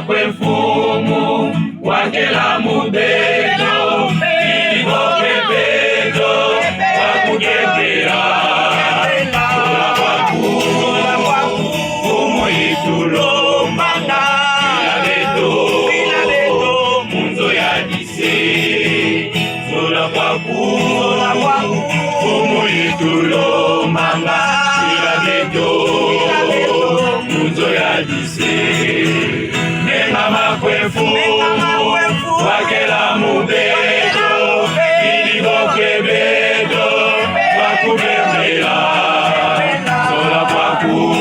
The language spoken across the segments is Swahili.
makwefumu wakela mubeto ilivokebeto wakukepela kula kwaku fumu itulombanga ilabeto munzo yadise kula kwaku fumu itulombanga ilabeto munzo yadise menga makwefu wakela mubeto ilivokebeto wakubembela sola kwaku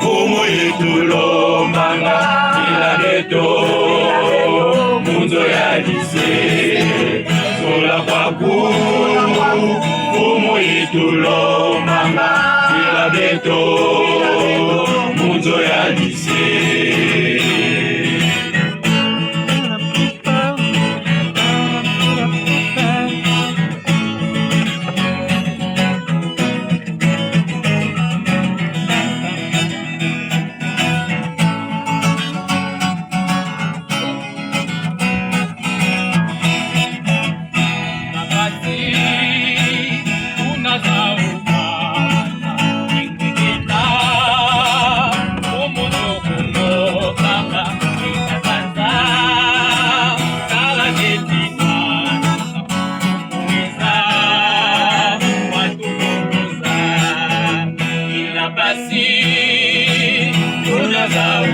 fumu itulombanga ilabeto munzo yadise sola kwaku fumu itulombanga ilabeto munzo yadise. Basi tunazao